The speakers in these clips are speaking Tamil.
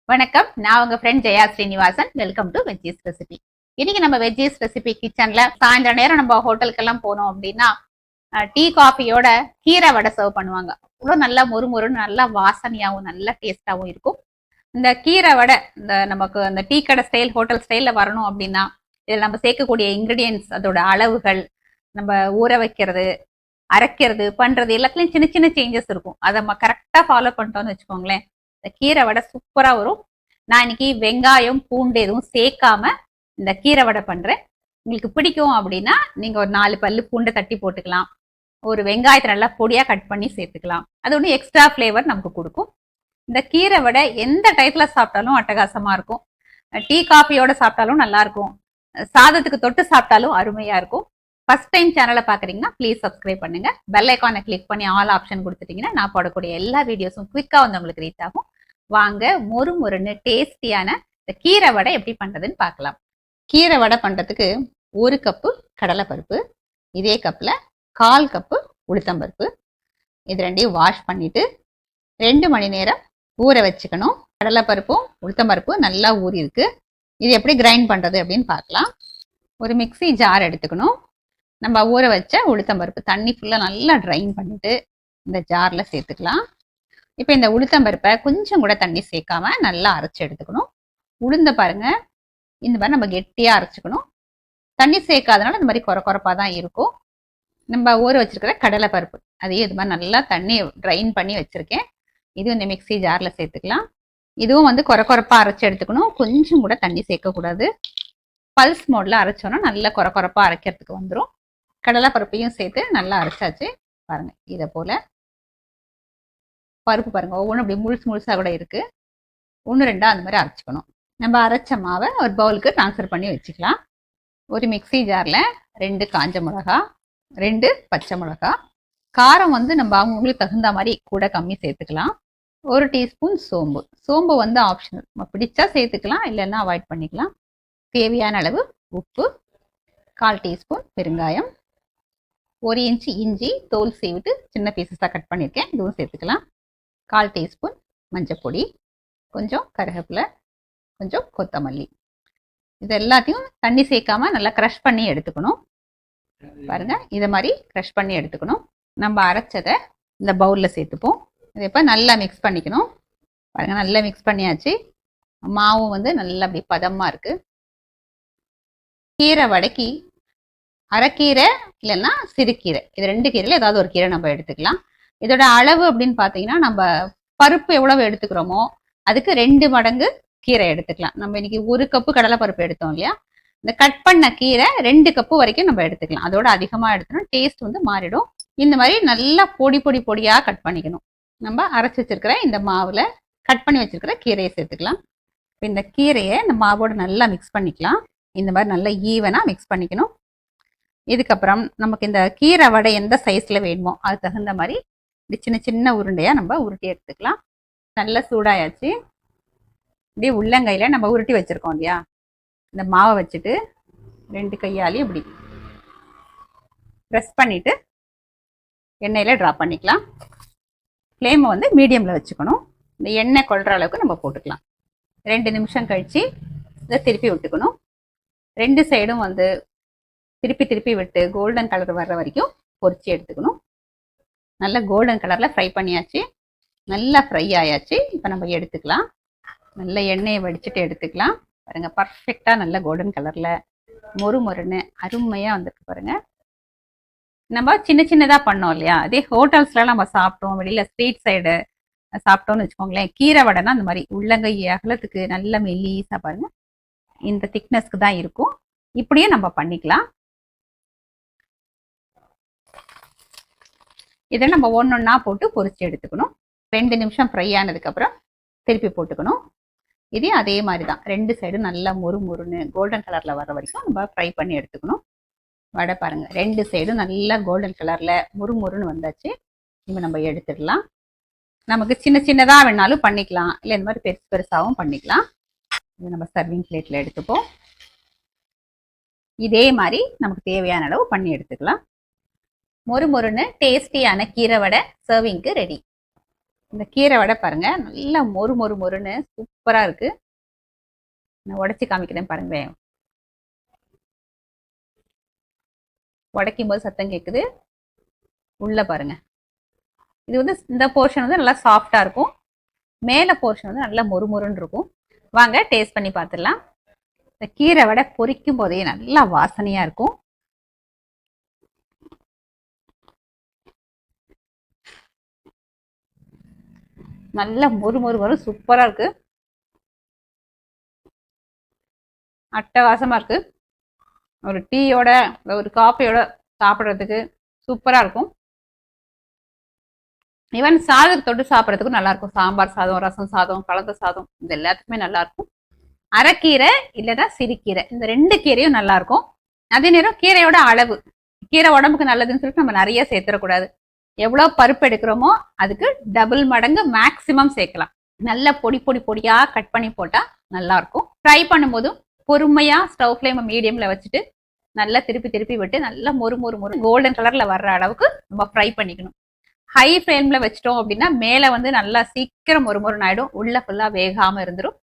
வணக்கம். நான் உங்க friend Jaya Srinivasan. Welcome to veggies recipe. இன்னைக்கு நம்ம வெஜ்ஜீஸ் ரெசிபி கிச்சன்ல சாயந்தர நேரம் நம்ம ஹோட்டலுக்கெல்லாம் போனோம் அப்படின்னா டீ காஃபியோட கீரை வடை சர்வ் பண்ணுவாங்க. அவ்வளோ நல்லா மொறுமொறுன்னு நல்லா வாசனையாகவும் நல்ல டேஸ்டாகவும் இருக்கும். இந்த கீரை வடை நமக்கு அந்த டீ கடை ஸ்டைல் ஹோட்டல் ஸ்டைலில் வரணும் அப்படின்னா இதில் நம்ம சேர்க்கக்கூடிய இன்க்ரீடியன்ஸ், அதோட அளவுகள், நம்ம ஊற வைக்கிறது, அரைக்கிறது, பண்றது எல்லாத்துலயும் சின்ன சின்ன சேஞ்சஸ் இருக்கும். அதை நம்ம கரெக்டாக ஃபாலோ பண்ணிட்டோம்னு வச்சுக்கோங்களேன், இந்த கீரை வடை சூப்பரா வரும். நான் இன்னைக்கு வெங்காயம் பூண்டு எதுவும் சேர்க்காம இந்த கீரை வடை பண்றேன். உங்களுக்கு பிடிக்கும் அப்படின்னா நீங்க ஒரு 4 பல்லு பூண்டை தட்டி போட்டுக்கலாம். ஒரு வெங்காயத்தை நல்லா பொடியா கட் பண்ணி சேர்த்துக்கலாம். அது ஒன்று எக்ஸ்ட்ரா ஃபிளேவர் நமக்கு கொடுக்கும். இந்த கீரை வடை எந்த டைப்ல சாப்பிட்டாலும் அட்டகாசமா இருக்கும். டீ காஃபியோட சாப்பிட்டாலும் நல்லா இருக்கும். சாதத்துக்கு தொட்டு சாப்பிட்டாலும் அருமையா இருக்கும். ஃபர்ஸ்ட் டைம் சேனலை பாக்குறீங்கன்னா ப்ளீஸ் சப்ஸ்கிரைப் பண்ணுங்க. பெல் ஐக்கானை கிளிக் பண்ணி ஆல் ஆப்ஷன் கொடுத்துட்டீங்கன்னா நான் போடக்கூடிய எல்லா வீடியோஸும் குயிக்கா வந்து உங்களுக்கு ரீச் ஆகும். வாங்க மொறு மொறுன்னு டேஸ்டியான இந்த கீரை வடை எப்படி பண்றதுன்னு பார்க்கலாம். கீரை வடை பண்றதுக்கு 1 கப்பு கடலைப்பருப்பு, இதே கப்ல 1/4 கப்பு உளுத்தம்பருப்பு, இது ரெண்டையும் வாஷ் பண்ணிட்டு 2 மணி நேரம் ஊற வச்சுக்கணும். கடலைப்பருப்பும் உளுத்தம்பருப்பும் நல்லா ஊறி இருக்கு. இது எப்படி கிரைண்ட் பண்றது அப்படின்னு பார்க்கலாம். ஒரு மிக்சி ஜார் எடுத்துக்கணும். நம்ம ஊற வச்ச உளுத்தம்பருப்பு தண்ணி ஃபுல்லாக நல்லா ட்ரைன் பண்ணிட்டு இந்த ஜாரில் சேர்த்துக்கலாம். இப்போ இந்த உளுத்தம்பருப்பை கொஞ்சம் கூட தண்ணி சேர்க்காம நல்லா அரைச்சி எடுத்துக்கணும். உளுந்த பாருங்க, இந்த மாதிரி நம்ம கெட்டியாக அரைச்சிக்கணும். தண்ணி சேர்க்காதனால இந்த மாதிரி குறப்பாக தான் இருக்கும். நம்ம ஊற வச்சிருக்கிற கடலைப்பருப்பு அதையும் இது மாதிரி நல்லா தண்ணி ட்ரைன் பண்ணி வச்சிருக்கேன். இதுவும் இந்த மிக்சி ஜாரில் சேர்த்துக்கலாம். இதுவும் வந்து குறப்பாக அரைச்சி எடுத்துக்கணும். கொஞ்சம் கூட தண்ணி சேர்க்கக்கூடாது. பல்ஸ் மோடில் அரைச்சோன்னா நல்லா குறப்பாக அரைக்கிறதுக்கு வந்துடும். கடலைப்பருப்பையும் சேர்த்து நல்லா அரைச்சாச்சு. பாருங்க, இதை போல பருப்பு பாருங்க, ஒவ்வொன்றும் அப்படி முழுசாக கூட இருக்கு. 1-2 அந்த மாதிரி அரைச்சிக்கணும். நம்ம அரைச்ச மாவை ஒரு பவுலுக்கு ட்ரான்ஸ்ஃபர் பண்ணி வச்சுக்கலாம். ஒரு மிக்சி ஜார்ல 2 காஞ்ச மிளகா, 2 பச்சை மிளகா, காரம் வந்து நம்ம அவங்களுக்கு தகுந்த மாதிரி கூட கம்மி சேர்த்துக்கலாம். 1 டீஸ்பூன் சோம்பு. சோம்பு வந்து ஆப்ஷனல், நம்ம பிடிச்சா சேர்த்துக்கலாம், இல்லைன்னா அவாய்ட் பண்ணிக்கலாம். தேவையான அளவு உப்பு, 1/4 டீஸ்பூன் பெருங்காயம், 1 இன்ச்சு இஞ்சி தோல் சீவிட்டு சின்ன பீசஸாக கட் பண்ணியிருக்கேன், இதுவும் சேர்த்துக்கலாம். 1/4 டீஸ்பூன் மஞ்சப்பொடி, கொஞ்சம் கருவேப்பிலை, கொஞ்சம் கொத்தமல்லி. இது எல்லாத்தையும் தண்ணி சேர்க்காம நல்லா க்ரஷ் பண்ணி எடுத்துக்கணும். பாருங்க, இதை மாதிரி க்ரஷ் பண்ணி எடுத்துக்கணும். நம்ம அரைச்சதை இந்த பவுலில் சேர்த்துப்போம். இதை இப்போ நல்லா மிக்ஸ் பண்ணிக்கணும். பாருங்க, நல்லா மிக்ஸ் பண்ணியாச்சு. மாவும் வந்து நல்லா அப்படி பதமாக இருக்கு. கீரை வடைக்கு அரைக்கீரை இல்லைன்னா சிறுகீரை, இது 2 கீரையில் ஏதாவது ஒரு கீரை நம்ம எடுத்துக்கலாம். இதோட அளவு அப்படின்னு பார்த்தீங்கன்னா, நம்ம பருப்பு எவ்வளவு எடுத்துக்கிறோமோ அதுக்கு 2 மடங்கு கீரை எடுத்துக்கலாம். நம்ம இன்னைக்கு 1 கப்பு கடலைப்பருப்பு எடுத்தோம் இல்லையா, இந்த கட் பண்ண கீரை 2 கப்பு வரைக்கும் நம்ம எடுத்துக்கலாம். அதோட அதிகமாக எடுத்துக்கணும், டேஸ்ட் வந்து மாறிடும். இந்த மாதிரி நல்லா பொடியாக கட் பண்ணிக்கணும். நம்ம அரைச்சி வச்சிருக்கிற இந்த மாவில் கட் பண்ணி வச்சிருக்கிற கீரையை சேர்த்துக்கலாம். இந்த கீரையை இந்த மாவோட நல்லா மிக்ஸ் பண்ணிக்கலாம். இந்த மாதிரி நல்லா ஈவனாக மிக்ஸ் பண்ணிக்கணும். இதுக்கப்புறம் நமக்கு இந்த கீரை வடை எந்த சைஸில் வேணுமோ அது தகுந்த மாதிரி இப்படி சின்ன சின்ன உருண்டையாக நம்ம உருட்டி எடுத்துக்கலாம். நல்லா சூடாயாச்சு. இப்படியே உள்ளங்கையில் நம்ம உருட்டி வச்சுருக்கோம் இல்லையா, இந்த மாவை வச்சுட்டு 2 கையாலையும் இப்படி ப்ரெஸ் பண்ணிவிட்டு எண்ணெயில் ட்ராப் பண்ணிக்கலாம். ஃப்ளேமை வந்து மீடியமில் வச்சுக்கணும். இந்த எண்ணெய் கொள்கிற அளவுக்கு நம்ம போட்டுக்கலாம். 2 நிமிஷம் கழித்து இதை திருப்பி விட்டுக்கணும். 2 சைடும் வந்து திருப்பி விட்டு கோல்டன் கலர் வர்ற வரைக்கும் பொரிச்சு எடுத்துக்கணும். நல்லா கோல்டன் கலரில் ஃப்ரை பண்ணியாச்சு. நல்லா ஃப்ரை ஆயாச்சு. இப்போ நம்ம எடுத்துக்கலாம். நல்ல எண்ணெயை வடிச்சுட்டு எடுத்துக்கலாம். பாருங்க, பர்ஃபெக்டாக நல்ல கோல்டன் கலரில் மொறுன்னு அருமையாக வந்துருக்கு பாருங்க. நம்ம சின்ன சின்னதாக பண்ணோம் இல்லையா, அதே ஹோட்டல்ஸ்லாம் நம்ம சாப்பிட்டோம், வெளியில் ஸ்ட்ரீட் சைடு சாப்பிட்டோம்னு வச்சுக்கோங்களேன், கீரை வடைனா அந்த மாதிரி உள்ளங்கை அகலத்துக்கு நல்ல மெல்லீஸாக பாருங்க, இந்த திக்னஸ்க்கு தான் இருக்கும். இப்படியும் நம்ம பண்ணிக்கலாம். இதை நம்ம ஒன்றொன்னா போட்டு பொரிச்சு எடுத்துக்கணும். 2 நிமிஷம் ஃப்ரை ஆனதுக்கப்புறம் திருப்பி போட்டுக்கணும். இதே அதே மாதிரி தான் 2 சைடும் நல்லா மொறுன்னு கோல்டன் கலரில் வர வரைக்கும் நம்ம ஃப்ரை பண்ணி எடுத்துக்கணும். வடை பாருங்க, 2 சைடும் நல்லா கோல்டன் கலரில் மொறுன்னு வந்தாச்சு. இப்போ நம்ம எடுத்துடலாம். நமக்கு சின்ன சின்னதாக வேணாலும் பண்ணிக்கலாம், இல்லை இந்த மாதிரி பெருசாகவும் பண்ணிக்கலாம். இது நம்ம சர்விங் பிளேட்டில் எடுத்துப்போம். இதே மாதிரி நமக்கு தேவையான அளவு பண்ணி எடுத்துக்கலாம். மொறுன்னு டேஸ்டியான கீரை வடை சர்விங்க்கு ரெடி. இந்த கீரை வடை பாருங்க, நல்லா மொறு மொறு மொறுன்னு சூப்பரா இருக்கு. நான் உடைச்சு காமிக்கிறேன் பாருங்களேன். உடைக்கும் போது சத்தம் கேக்குது. உள்ள பாருங்க, இது வந்து இந்த போர்ஷன் வந்து நல்லா சாஃப்டா இருக்கும், மேல போர்ஷன் வந்து நல்லா மொறுமொறுன்னு இருக்கும். வாங்க டேஸ்ட் பண்ணி பார்த்துடலாம். இந்த கீரை வடை பொரிக்கும் போதே நல்லா வாசனையா இருக்கும். நல்லா மொறு சூப்பரா இருக்கு, அட்டகாசமா இருக்கு. ஒரு டீயோட ஒரு காஃபியோட சாப்பிட்றதுக்கு சூப்பரா இருக்கும். ஈவன் சாதத்தை தொட்டு சாப்பிட்றதுக்கும் நல்லா இருக்கும். சாம்பார் சாதம், ரசம் சாதம், கலந்த சாதம், இது எல்லாத்துக்குமே நல்லா இருக்கும். அரைக்கீரை இல்லைன்னா சிறுகீரை, இந்த 2 கீரையும் நல்லா இருக்கும். அதே நேரம் கீரையோட அளவு, கீரை உடம்புக்கு நல்லதுன்னு சொல்லிட்டு நம்ம நிறைய சேர்த்துடக்கூடாது. எவ்வளவு பருப்பு எடுக்கிறோமோ அதுக்கு டபுள் மடங்கு மேக்சிமம் சேர்க்கலாம். நல்ல பொடி பொடி பொடியா கட் பண்ணி போட்டா நல்லா இருக்கும். ஃப்ரை பண்ணும்போதும் பொறுமையா ஸ்டவ் ஃப்ளேம் மீடியம்ல வச்சுட்டு நல்லா திருப்பி திருப்பி விட்டு நல்லா மொறு மொறு மொறு கோல்டன் கலர்ல வர்ற அளவுக்கு நம்ம ஃப்ரை பண்ணிக்கணும். ஹை ஃப்ளேம்ல வச்சிட்டோம் அப்படின்னா மேல வந்து நல்லா சீக்கிரம் மொறு மொறுன்னு ஆயிடும், உள்ள ஃபுல்லா வேகாம இருந்துரும்.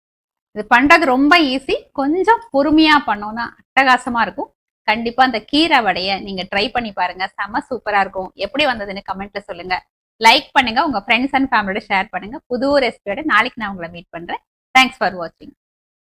இது பண்றது ரொம்ப ஈஸி, கொஞ்சம் பொறுமையா பண்ணோம்னா அட்டகாசமா இருக்கும். கண்டிப்பா அந்த கீரை வடைய நீங்க ட்ரை பண்ணி பாருங்க, செம சூப்பரா இருக்கும். எப்படி வந்ததுன்னு கமெண்ட்ல சொல்லுங்க, லைக் பண்ணுங்க, உங்க ஃப்ரெண்ட்ஸ் அண்ட் ஃபேமிலியோட ஷேர் பண்ணுங்க. புது ரெசிபியோட நாளைக்கு நான் உங்களை மீட் பண்றேன். தேங்க்ஸ் ஃபார் வாட்சிங்.